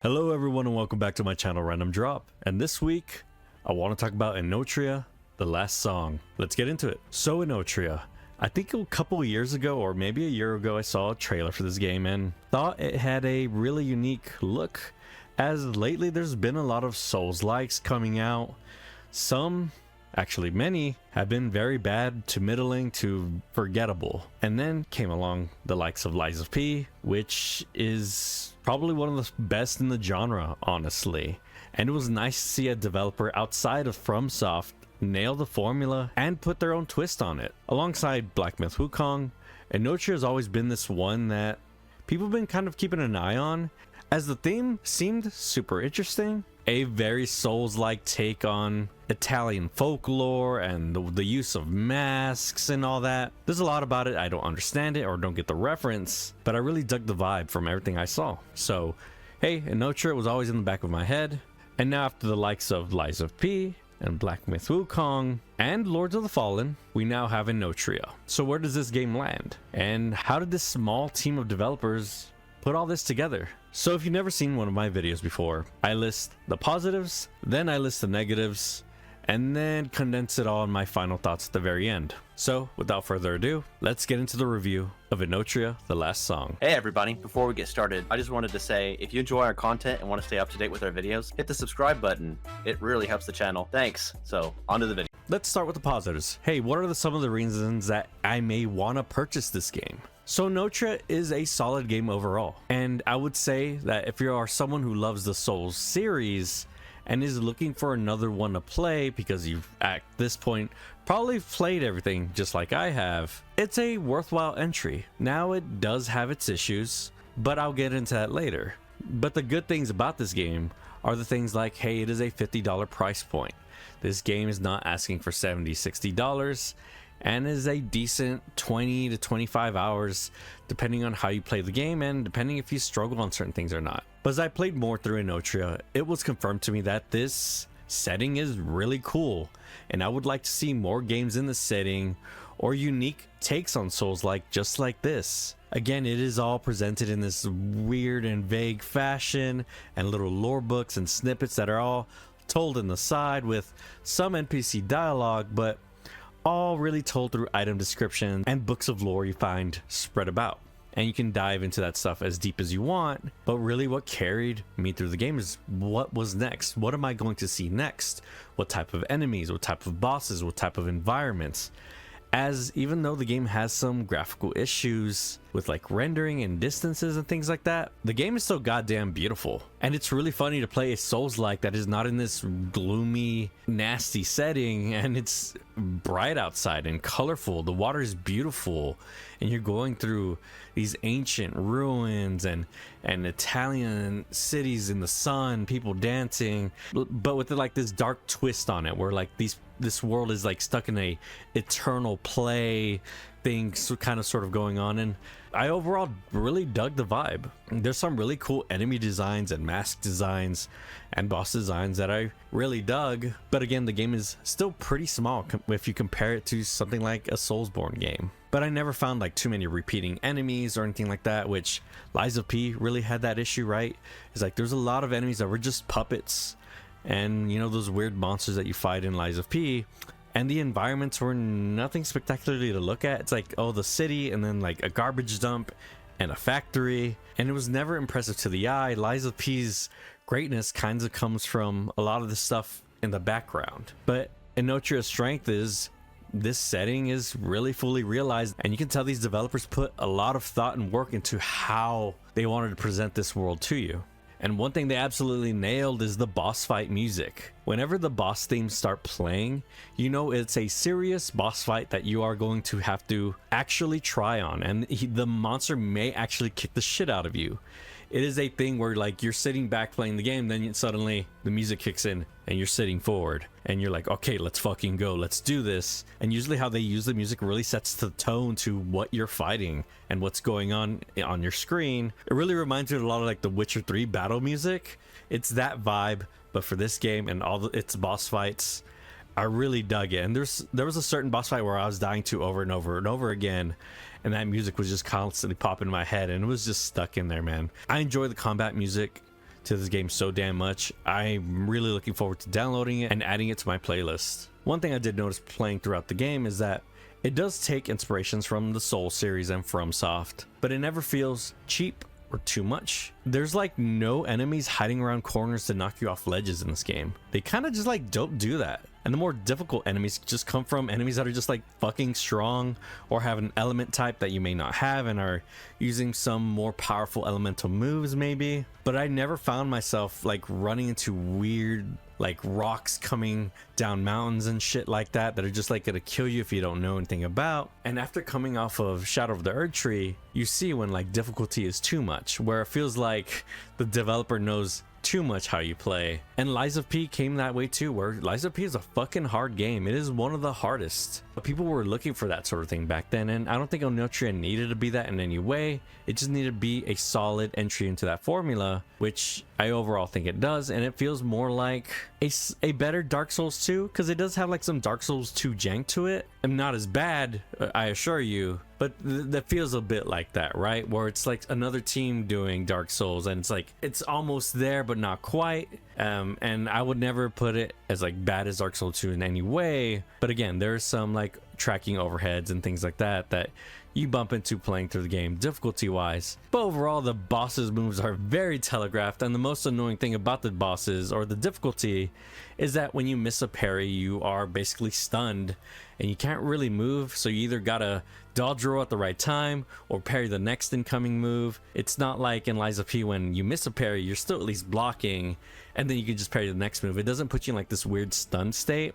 Hello everyone and welcome back to my channel Random Drop, and this week I want to talk about Enotria, the last song. Let's get into it. So Enotria, I think a couple of years ago or maybe a year ago I saw a trailer for this game and thought it had a really unique look, as lately there's been a lot of Souls-likes coming out. Some, actually many, have been very bad to middling to forgettable, and then came along the likes of Lies of P, which is probably one of the best in the genre, honestly. And it was nice to see a developer outside of FromSoft nail the formula and put their own twist on it. Alongside Black Myth Wukong, Enotria has always been this one that people have been kind of keeping an eye on, as the theme seemed super interesting. A very Souls-like take on Italian folklore and the use of masks and all that. There's a lot about it I don't understand it or don't get the reference, but I really dug the vibe from everything I saw. So hey, Enotria was always in the back of my head, and now after the likes of Lies of P and Black Myth Wukong and Lords of the Fallen, we now have Enotria. So where does this game land? And how did this small team of developers put all this together? So if you've never seen one of my videos before, I list the positives, then I list the negatives, and then condense it all in my final thoughts at the very end. So without further ado, let's get into the review of Enotria, the last song. Hey everybody, before we get started, I just wanted to say, if you enjoy our content and want to stay up to date with our videos, hit the subscribe button. It really helps the channel. Thanks. So on to the video. Let's start with the positives. Hey, what are some of the reasons that I may want to purchase this game? So Enotria is a solid game overall, and I would say that if you are someone who loves the Souls series and is looking for another one to play because you've at this point probably played everything just like I have, it's a worthwhile entry. Now it does have its issues, but I'll get into that later. But the good things about this game are the things like, hey, it is a $50 price point. This game is not asking for $70, $60 and is a decent 20 to 25 hours depending on how you play the game and depending if you struggle on certain things or not. But as I played more through Enotria, it was confirmed to me that this setting is really cool, and I would like to see more games in this setting or unique takes on Souls like just like this. Again, it is all presented in this weird and vague fashion, and little lore books and snippets that are all told in the side with some NPC dialogue, but all really told through item descriptions and books of lore you find spread about. And you can dive into that stuff as deep as you want, but really what carried me through the game is what was next. What am I going to see next? What type of enemies, what type of bosses, what type of environments? As even though the game has some graphical issues with like rendering and distances and things like that, the game is so goddamn beautiful. And it's really funny to play a Souls-like that is not in this gloomy, nasty setting, and it's bright outside and colorful. The water is beautiful, and you're going through these ancient ruins and Italian cities in the sun, people dancing, but with like this dark twist on it where like this world is like stuck in a eternal play thing kind of sort of going on. And I overall really dug the vibe. There's some really cool enemy designs and mask designs and boss designs that I really dug, but again, the game is still pretty small if you compare it to something like a Soulsborne game. But I never found like too many repeating enemies or anything like that, which Lies of P really had that issue, right? It's like there's a lot of enemies that were just puppets, and you know, those weird monsters that you fight in Lies of P, and the environments were nothing spectacularly to look at. It's like, oh, the city and then like a garbage dump and a factory, and it was never impressive to the eye. Lies of P's greatness kind of comes from a lot of the stuff in the background, but Enotria's strength is this setting is really fully realized, and you can tell these developers put a lot of thought and work into how they wanted to present this world to you. And one thing they absolutely nailed is the boss fight music. Whenever the boss themes start playing, you know it's a serious boss fight that you are going to have to actually try on, and the monster may actually kick the shit out of you. It is a thing where like you're sitting back playing the game, then suddenly the music kicks in and you're sitting forward and you're like, okay, let's fucking go, let's do this. And usually how they use the music really sets the tone to what you're fighting and what's going on your screen. It really reminds me of a lot of like the Witcher 3 battle music. It's that vibe, but for this game and all its boss fights, I really dug it. And there was a certain boss fight where I was dying to over and over and over again, and that music was just constantly popping in my head, and it was just stuck in there, man. I enjoy the combat music to this game so damn much. I'm really looking forward to downloading it and adding it to my playlist. One thing I did notice playing throughout the game is that it does take inspirations from the Souls series and FromSoft, but it never feels cheap or too much. There's like no enemies hiding around corners to knock you off ledges in this game. They kind of just like don't do that. And the more difficult enemies just come from enemies that are just like fucking strong or have an element type that you may not have and are using some more powerful elemental moves maybe. But I never found myself like running into weird like rocks coming down mountains and shit like that are just like gonna kill you if you don't know anything about. And after coming off of Shadow of the Erdtree, you see when like difficulty is too much, where it feels like the developer knows too much how you play. And Lies of P came that way too, where Lies of P is a fucking hard game. It is one of the hardest, but people were looking for that sort of thing back then, and I don't think Enotria needed to be that in any way. It just needed to be a solid entry into that formula, which I overall think it does, and it feels more like a better Dark Souls 2, because it does have like some Dark Souls 2 jank to it, and not as bad, I assure you, but that feels a bit like that, right? Where it's like another team doing Dark Souls, and it's like it's almost there but not quite. And I would never put it as like bad as Dark Souls 2 in any way, but again, there's some like tracking overheads and things like that that you bump into playing through the game difficulty wise. But overall, the bosses moves are very telegraphed, and the most annoying thing about the bosses or the difficulty is that when you miss a parry, you are basically stunned and you can't really move, so you either gotta dodge roll at the right time or parry the next incoming move. It's not like in Lies of P when you miss a parry, you're still at least blocking and then you can just parry the next move. It doesn't put you in like this weird stun state.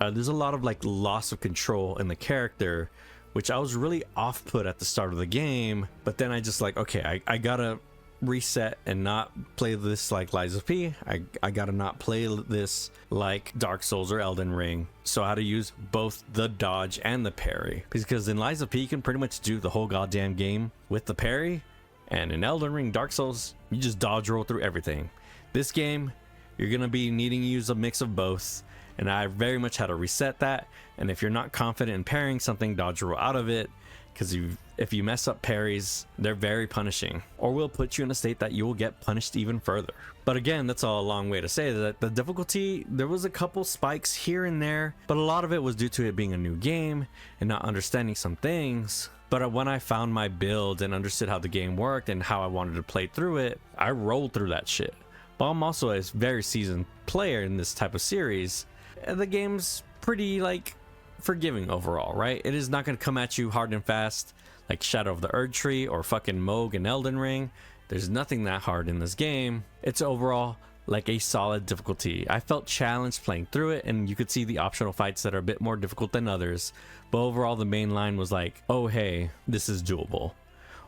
There's a lot of like loss of control in the character, which I was really off put at the start of the game, but then I just like, okay, I gotta reset and not play this like Lies of P. I gotta not play this like Dark Souls or Elden Ring. So how to use both the dodge and the parry, because in Lies of P you can pretty much do the whole goddamn game with the parry, and in Elden Ring, Dark Souls, you just dodge roll through everything. This game, you're gonna be needing to use a mix of both, and I very much had to reset that. And if you're not confident in parrying something, dodge roll out of it, because if you mess up parries, they're very punishing, or will put you in a state that you will get punished even further. But again, that's all a long way to say that the difficulty, there was a couple spikes here and there, but a lot of it was due to it being a new game and not understanding some things. But when I found my build and understood how the game worked and how I wanted to play through it, I rolled through that shit. But I'm also a very seasoned player in this type of series, and the game's pretty like forgiving overall, right? It is not going to come at you hard and fast like Shadow of the Erdtree or fucking Moog and Elden Ring. There's nothing that hard in this game. It's overall like a solid difficulty. I felt challenged playing through it, and you could see the optional fights that are a bit more difficult than others, but overall the main line was like, oh hey, this is doable,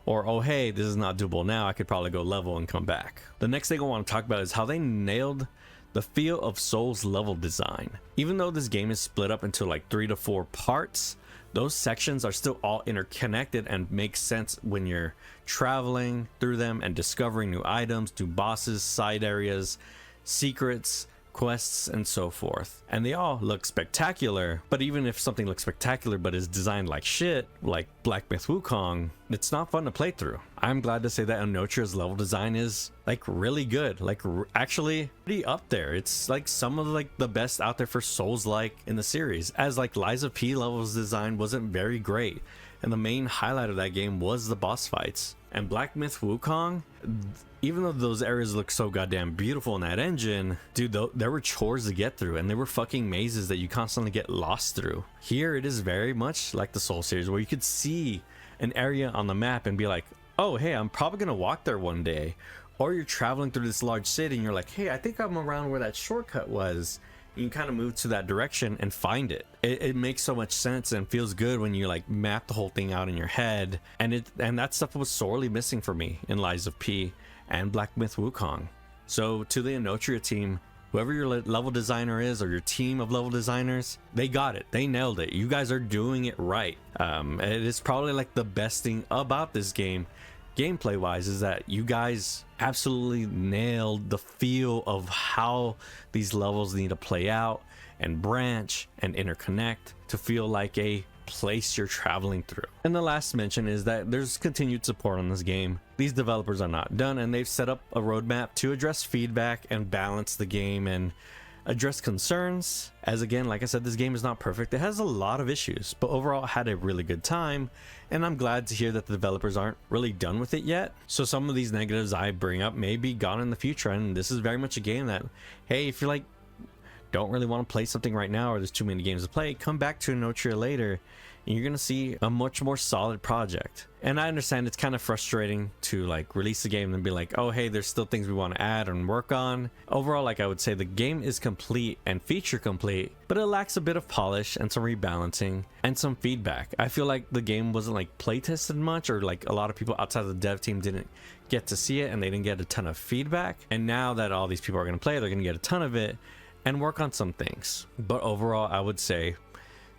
or oh hey, this is not doable now, I could probably go level and come back. The next thing I want to talk about is how they nailed the feel of Souls level design. Even though this game is split up into like 3 to 4 parts, those sections are still all interconnected and make sense when you're traveling through them and discovering new items, new bosses, side areas, secrets, quests, and so forth. And they all look spectacular, but even if something looks spectacular but is designed like shit, like Black Myth Wukong, it's not fun to play through. I'm glad to say that Enotria's level design is like really good, like actually pretty up there. It's like some of like the best out there for Souls-like in the series, as like Lies of P levels design wasn't very great, and the main highlight of that game was the boss fights. And Black Myth Wukong, even though those areas look so goddamn beautiful in that engine, dude, there were chores to get through, and they were fucking mazes that you constantly get lost through. Here it is very much like the Soul series, where you could see an area on the map and be like, oh hey, I'm probably gonna walk there one day. Or you're traveling through this large city and you're like, hey, I think I'm around where that shortcut was. You can kind of move to that direction and find it. It makes so much sense and feels good when you like map the whole thing out in your head. And that stuff was sorely missing for me in Lies of P and Black Myth Wukong. So to the Enotria team, whoever your level designer is, or your team of level designers, they got it. They nailed it. You guys are doing it right. It is probably like the best thing about this game, gameplay wise, is that you guys absolutely nailed the feel of how these levels need to play out and branch and interconnect to feel like a place you're traveling through. And the last mention is that there's continued support on this game. These developers are not done, and they've set up a roadmap to address feedback and balance the game and address concerns. As again, like I said, this game is not perfect. It has a lot of issues, but overall I had a really good time, and I'm glad to hear that the developers aren't really done with it yet. So some of these negatives I bring up may be gone in the future, and this is very much a game that, hey, if you're like don't really want to play something right now, or there's too many games to play, come back to Enotria later and you're gonna see a much more solid project. And I understand it's kind of frustrating to like release a game and be like, oh hey, there's still things we want to add and work on. Overall, like I would say, the game is complete and feature complete, but it lacks a bit of polish and some rebalancing and some feedback. I feel like the game wasn't like play tested much, or like a lot of people outside the dev team didn't get to see it and they didn't get a ton of feedback. And now that all these people are going to play, they're going to get a ton of it and work on some things. But overall, I would say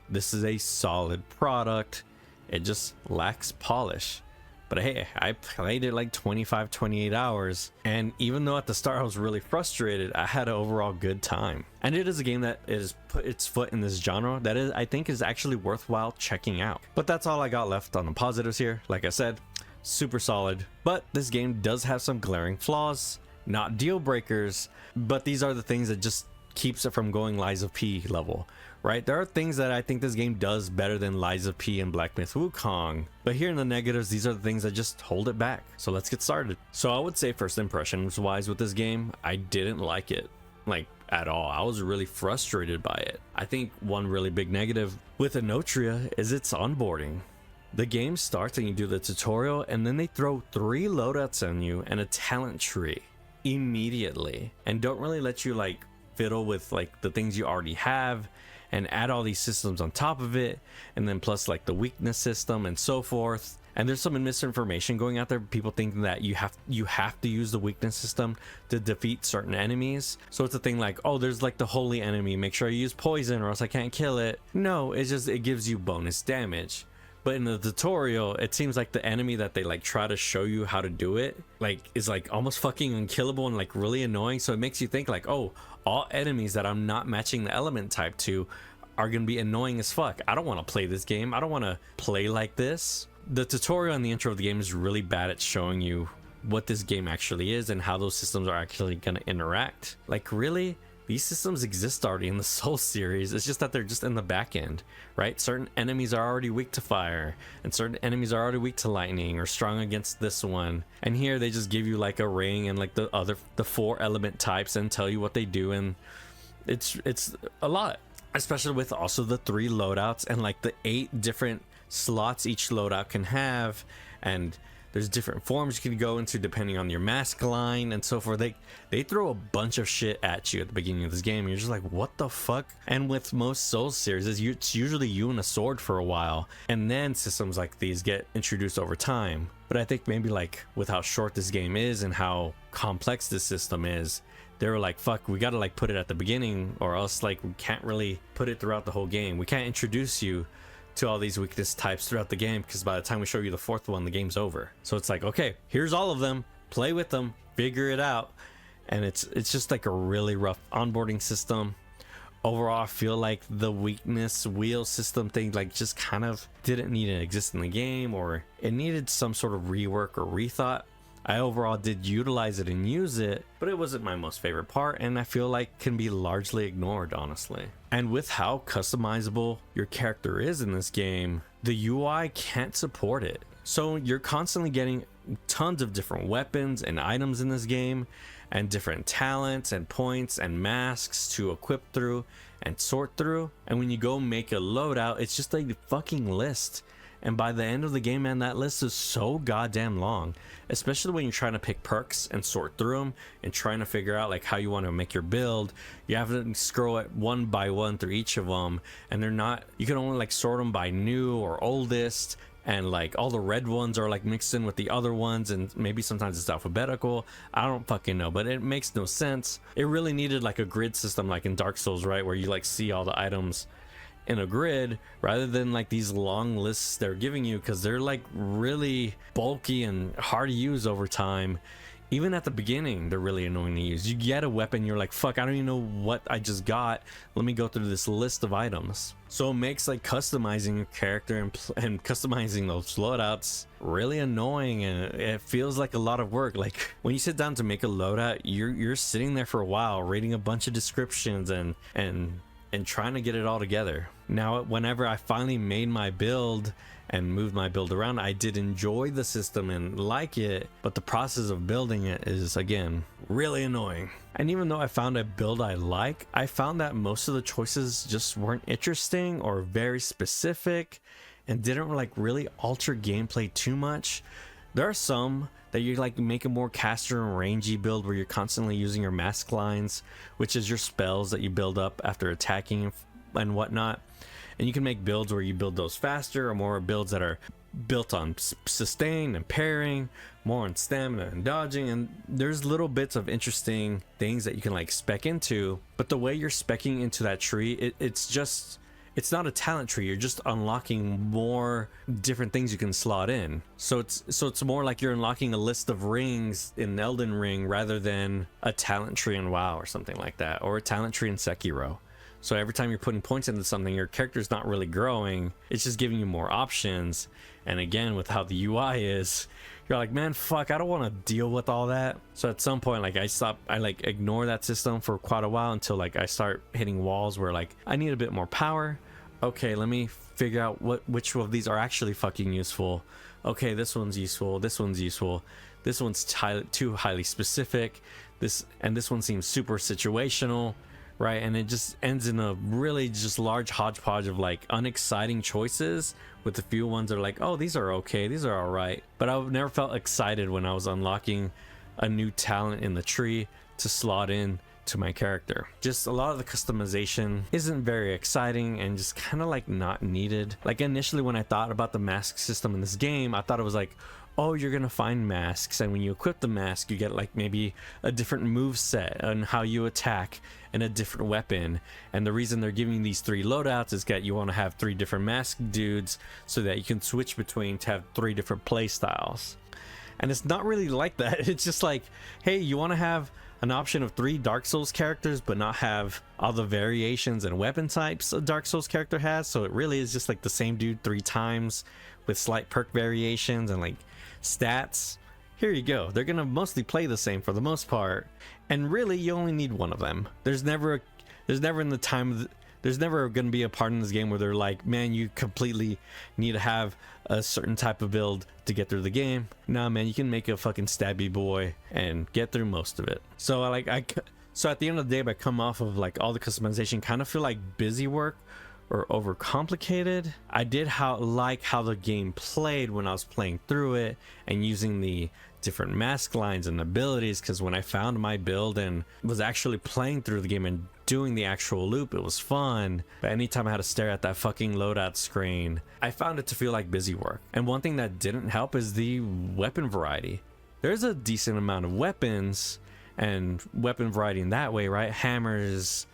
this is a solid product. It just lacks polish. But hey, I played it like 28 hours, and even though at the start I was really frustrated, I had an overall good time. And it is a game that has put its foot in this genre that is, I think, is actually worthwhile checking out. But that's all I got left on the positives here. Like I said, super solid, but this game does have some glaring flaws, not deal breakers, but these are the things that just keeps it from going Lies of P level, right? There are things that I think this game does better than Lies of P and Black Myth Wukong, but here in the negatives, these are the things that just hold it back. So let's get started. So I would say first impressions wise with this game, I didn't like it like at all. I was really frustrated by it. I think one really big negative with Enotria is its onboarding. The game starts and you do the tutorial, and then they throw 3 loadouts on you and a talent tree immediately, and don't really let you like fiddle with like the things you already have and add all these systems on top of it, and then plus like the weakness system and so forth. And there's some misinformation going out there, people thinking that you have to use the weakness system to defeat certain enemies. So it's a thing like, oh, there's like the holy enemy, make sure I use poison or else I can't kill it. No, it's just, it gives you bonus damage. But in the tutorial, it seems like the enemy that they like try to show you how to do it like is like almost fucking unkillable and like really annoying. So it makes you think like, oh, all enemies that I'm not matching the element type to are gonna be annoying as fuck. I don't want to play this game. I don't want to play like this. The tutorial and the intro of the game is really bad at showing you what this game actually is and how those systems are actually gonna interact. Like really? These systems exist already in the Soul series. It's just that they're just in the back end, right? Certain enemies are already weak to fire, and certain enemies are already weak to lightning or strong against this one. And here they just give you like a ring and like the 4 element types and tell you what they do, and it's a lot. Especially with also the 3 loadouts and like the 8 different slots each loadout can have, and there's different forms you can go into depending on your mask line and so forth. They throw a bunch of shit at you at the beginning of this game. You're just like, what the fuck? And with most Souls series, it's usually you and a sword for a while, and then systems like these get introduced over time. But I think maybe like with how short this game is and how complex this system is, they were like, fuck, we gotta like put it at the beginning, or else like we can't really put it throughout the whole game. We can't introduce you to all these weakness types throughout the game, because by the time we show you the 4th one, the game's over. So it's like, okay, here's all of them, play with them, figure it out. And it's just like a really rough onboarding system. Overall, I feel like the weakness wheel system thing like just kind of didn't need to exist in the game, or it needed some sort of rework or rethought. I overall did utilize it and use it, but it wasn't my most favorite part, and I feel like can be largely ignored, honestly. And with how customizable your character is in this game, the UI can't support it. So you're constantly getting tons of different weapons and items in this game, and different talents and points and masks to equip through and sort through. And when you go make a loadout, it's just like a fucking list. And by the end of the game, man, that list is so goddamn long, especially when you're trying to pick perks and sort through them and trying to figure out like how you want to make your build. You have to scroll it one by one through each of them, and they're not, you can only like sort them by new or oldest, and like all the red ones are like mixed in with the other ones, and maybe sometimes it's alphabetical. I don't fucking know, but it makes no sense. It really needed like a grid system like in Dark Souls, right, where you like see all the items in a grid rather than like these long lists they're giving you, because they're like really bulky and hard to use over time, Even at the beginning, they're really annoying to use. You get a weapon, you're like, fuck, I don't even know what I just got. Let me go through this list of items. So it makes like customizing your character and customizing those loadouts really annoying, and it feels like a lot of work. Like when you sit down to make a loadout, you're sitting there for a while reading a bunch of descriptions and trying to get it all together. Now, whenever I finally made my build and moved my build around, I did enjoy the system and like it, but the process of building it is, again, really annoying. And even though I found a build I like, I found that most of the choices just weren't interesting or very specific and didn't like really alter gameplay too much. There are some that you like make a more caster and rangy build where you're constantly using your mask lines, which is your spells that you build up after attacking and whatnot. And you can make builds where you build those faster, or more builds that are built on sustain and parrying, more on stamina and dodging. And there's little bits of interesting things that you can like spec into, but the way you're specking into that tree, it's not a talent tree. You're just unlocking more different things you can slot in. So it's more like you're unlocking a list of rings in Elden Ring rather than a talent tree in WoW or something like that, or a talent tree in Sekiro. So every time you're putting points into something, your character's not really growing. It's just giving you more options. And again, with how the UI is, you're like, man, fuck, I don't want to deal with all that. So at some point, like I ignore that system for quite a while until like I start hitting walls where like I need a bit more power. Okay, let me figure out which of these are actually fucking useful. Okay, this one's useful. This one's useful. This one's too highly specific. This one seems super situational. Right, and it just ends in a really just large hodgepodge of like unexciting choices, with a few ones that are like, oh, these are okay, these are all right. But I've never felt excited when I was unlocking a new talent in the tree to slot in to my character. Just a lot of the customization isn't very exciting and just kind of like not needed. Like initially when I thought about the mask system in this game, I thought it was like, oh, you're gonna find masks, and when you equip the mask you get like maybe a different move set on how you attack and a different weapon. And the reason they're giving you these 3 loadouts is that you want to have 3 different mask dudes so that you can switch between to have 3 different play styles. And it's not really like that. It's just like, hey, you want to have an option of 3 Dark Souls characters but not have all the variations and weapon types a Dark Souls character has. So it really is just like the same dude 3 times with slight perk variations and like stats. Here you go. They're gonna mostly play the same for the most part, and really you only need one of them. There's never gonna be a part in this game where they're like, man, you completely need to have a certain type of build to get through the game. Nah, man, you can make a fucking stabby boy and get through most of it. So so at the end of the day, by come off of like all the customization, kind of feel like busy work or overcomplicated. I did like how the game played when I was playing through it and using the different mask lines and abilities, because when I found my build and was actually playing through the game and doing the actual loop, it was fun. But anytime I had to stare at that fucking loadout screen, I found it to feel like busy work. And one thing that didn't help is the weapon variety. There's a decent amount of weapons and weapon variety in that way, right? Hammers,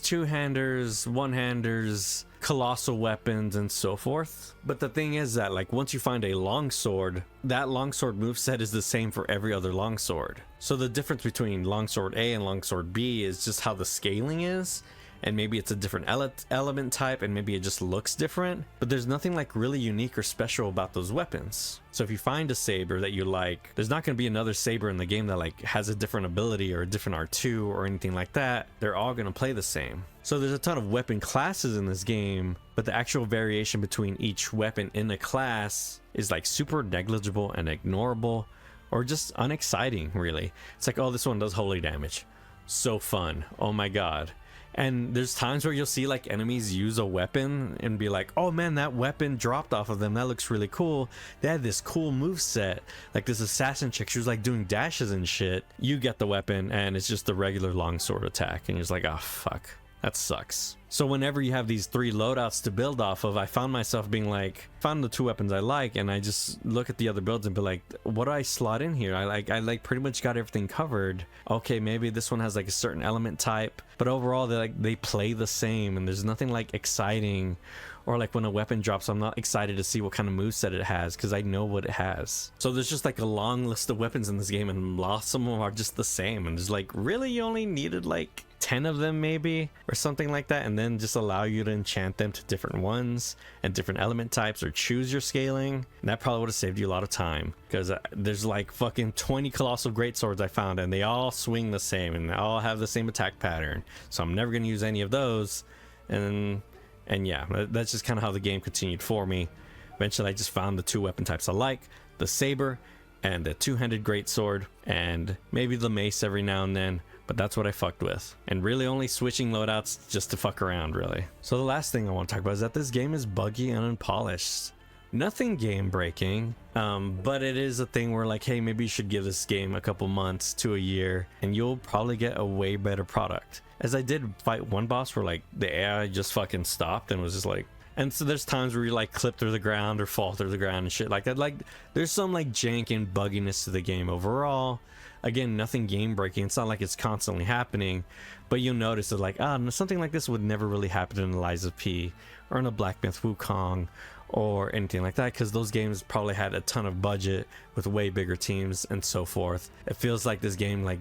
two-handers, one-handers, colossal weapons, and so forth. But the thing is that like once you find a longsword, that longsword moveset is the same for every other longsword. So the difference between longsword A and longsword B is just how the scaling is. And maybe it's a different element type, and maybe it just looks different, but there's nothing like really unique or special about those weapons. So if you find a saber that you like, there's not going to be another saber in the game that like has a different ability or a different R2 or anything like that. They're all going to play the same. So there's a ton of weapon classes in this game, but the actual variation between each weapon in a class is like super negligible and ignorable, or just unexciting, really. It's like, oh, this one does holy damage. So fun. Oh my god. And there's times where you'll see like enemies use a weapon and be like, oh man, that weapon dropped off of them. That looks really cool. They had this cool move set. Like this assassin chick, she was like doing dashes and shit. You get the weapon and it's just the regular longsword attack. And you're just like, oh fuck. That sucks. So whenever you have these 3 loadouts to build off of, I found myself being like, found the 2 weapons I like, and I just look at the other builds and be like, what do I slot in here? I like pretty much got everything covered. Okay, maybe this one has like a certain element type, but overall they play the same, and there's nothing like exciting. Or like when a weapon drops, I'm not excited to see what kind of moveset it has because I know what it has. So there's just like a long list of weapons in this game, and lots of them are just the same. And it's like, really, you only needed like 10 of them maybe, or something like that, and then just allow you to enchant them to different ones and different element types, or choose your scaling. And that probably would have saved you a lot of time, because there's like fucking 20 colossal greatswords I found, and they all swing the same and they all have the same attack pattern. So I'm never going to use any of those. And yeah, that's just kind of how the game continued for me. Eventually I just found the 2 weapon types I like, the saber and the 2-handed greatsword, and maybe the mace every now and then, but that's what I fucked with. And really only switching loadouts just to fuck around, really. So the last thing I want to talk about is that this game is buggy and unpolished. Nothing game breaking, but it is a thing where like, hey, maybe you should give this game a couple months to a year and you'll probably get a way better product. As I did fight one boss where like the AI just fucking stopped and was just like, and so there's times where you like clip through the ground or fall through the ground and shit like that. Like there's some like jank and bugginess to the game overall. Again, nothing game breaking. It's not like it's constantly happening, but you'll notice that like, something like this would never really happen in Lies of P or in a Black Myth Wukong or anything like that, because those games probably had a ton of budget with way bigger teams and so forth. It feels like this game like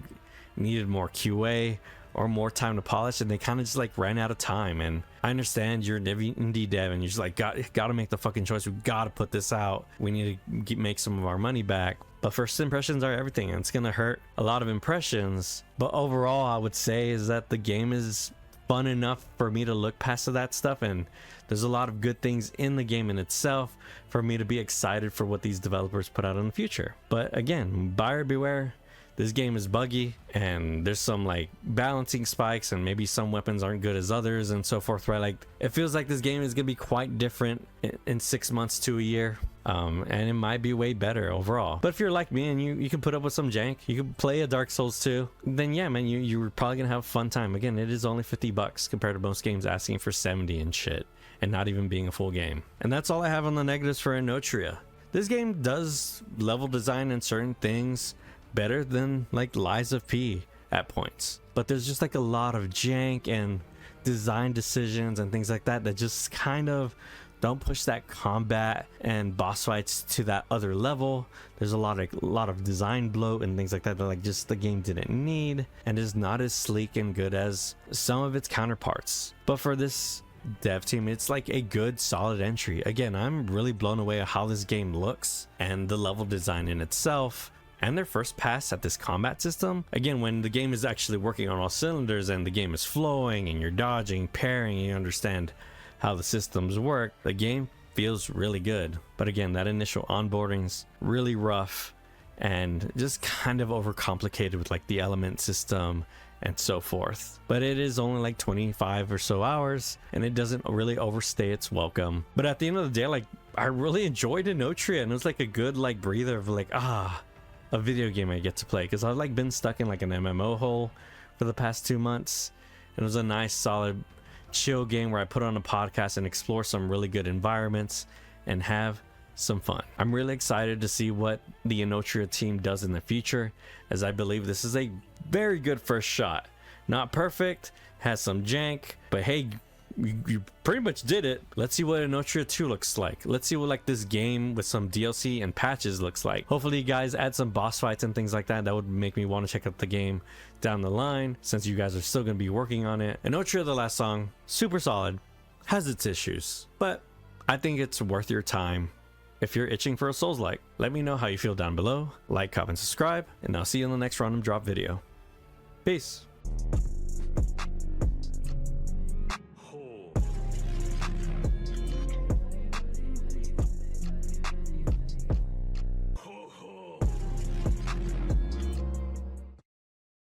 needed more QA or more time to polish, and they kind of just like ran out of time. And I understand you're an indie dev and you're just like, got to make the fucking choice. We got to put this out. We need to make some of our money back. But first impressions are everything, and it's gonna hurt a lot of impressions. But overall, I would say is that the game is fun enough for me to look past that stuff, and there's a lot of good things in the game in itself for me to be excited for what these developers put out in the future. But again, buyer beware. This game is buggy, and there's some like balancing spikes, and maybe some weapons aren't good as others and so forth, right? Like it feels like this game is gonna be quite different in 6 months to a year, and it might be way better overall. But if you're like me and you can put up with some jank, you can play a Dark Souls 2, then yeah, man, you're probably gonna have a fun time. Again, it is only $50 compared to most games asking for 70 and shit, and not even being a full game. And that's all I have on the negatives for Enotria. This game does level design and certain things better than like Lies of P at points, but there's just like a lot of jank and design decisions and things like that that just kind of don't push that combat and boss fights to that other level. There's a lot of design bloat and things like that like just the game didn't need, and is not as sleek and good as some of its counterparts. But for this dev team, it's like a good solid entry. Again, I'm really blown away at how this game looks and the level design in itself, and their first pass at this combat system. Again, when the game is actually working on all cylinders and the game is flowing and you're dodging, parrying, and you understand how the systems work, the game feels really good. But again, that initial onboarding's really rough and just kind of overcomplicated with like the element system and so forth. But it is only like 25 or so hours, and it doesn't really overstay its welcome. But at the end of the day, like I really enjoyed Enotria, and it was like a good like breather of like, a video game I get to play, because I've like been stuck in like an MMO hole for the past 2 months, and it was a nice solid chill game where I put on a podcast and explore some really good environments and have some fun. I'm really excited to see what the Enotria team does in the future, as I believe this is a very good first shot. Not perfect, has some jank, but hey, you pretty much did it. Let's see what Enotria 2 looks like. Let's see what like this game with some DLC and patches looks like. Hopefully you guys add some boss fights and things like that. That would make me want to check out the game down the line, since you guys are still going to be working on it. Enotria, the last song, super solid, has its issues, but I think it's worth your time. If you're itching for a Souls-like, let me know how you feel down below. Like, comment, subscribe, and I'll see you in the next random drop video. Peace.